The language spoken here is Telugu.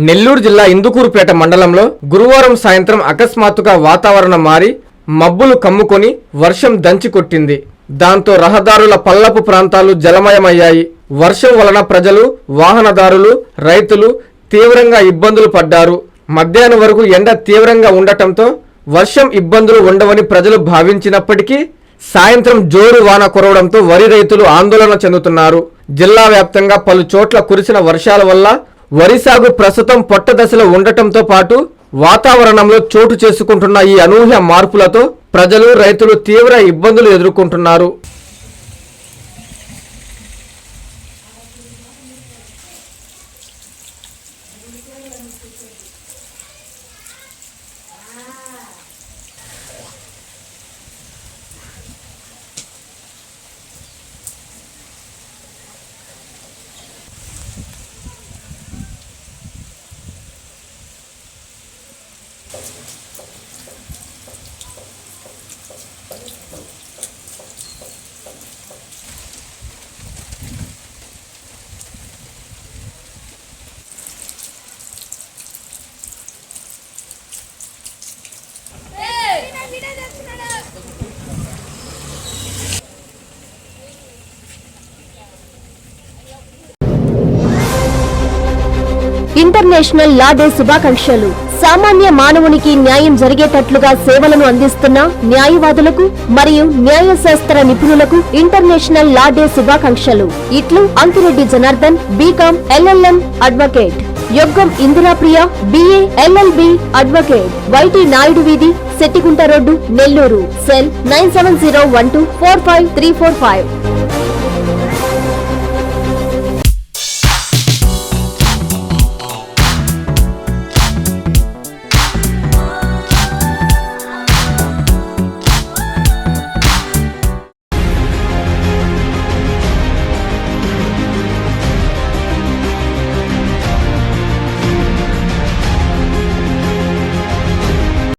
నెల్లూరు జిల్లా ఇందుకూరుపేట మండలంలో గురువారం సాయంత్రం అకస్మాత్తుగా వాతావరణం మారి మబ్బులు కమ్ముకొని వర్షం దంచి కొట్టింది. దాంతో రహదారుల పల్లపు ప్రాంతాలు జలమయమయ్యాయి. వర్షం వలన ప్రజలు, వాహనదారులు, రైతులు తీవ్రంగా ఇబ్బందులు పడ్డారు. మధ్యాహ్నం వరకు ఎండ తీవ్రంగా ఉండటంతో వర్షం ఇబ్బందులు ఉండవని ప్రజలు భావించినప్పటికీ సాయంత్రం జోరు వాన కురవడంతో వరి రైతులు ఆందోళన చెందుతున్నారు. జిల్లా వ్యాప్తంగా పలు చోట్ల కురిసిన వర్షాల వల్ల వరి సాగు ప్రస్తుతం పొట్ట దశలో ఉండటంతో పాటు వాతావరణంలో చోటు చేసుకుంటున్న ఈ అనూహ్య మార్పులతో ప్రజలు, రైతులు తీవ్ర ఇబ్బందులు ఎదుర్కొంటున్నారు. ఇంటర్నేషనల్ లా డే శుభాకాంక్షలు. సామాన్య మానవునికి న్యాయం జరిగేటట్లుగా సేవలను అందిస్తున్న న్యాయవాదులకు మరియు న్యాయశాస్త్ర నిపుణులకు ఇంటర్నేషనల్ లా డే శుభాకాంక్షలు. ఇట్లు Ankireddy Janardhan, BCom LLM advocate. Yoggam Indirapriya, BA LLB advocate. YT Naidu వీధి, సెట్టిగుంట రోడ్డు, నెల్లూరు. సెల్ 9701245345.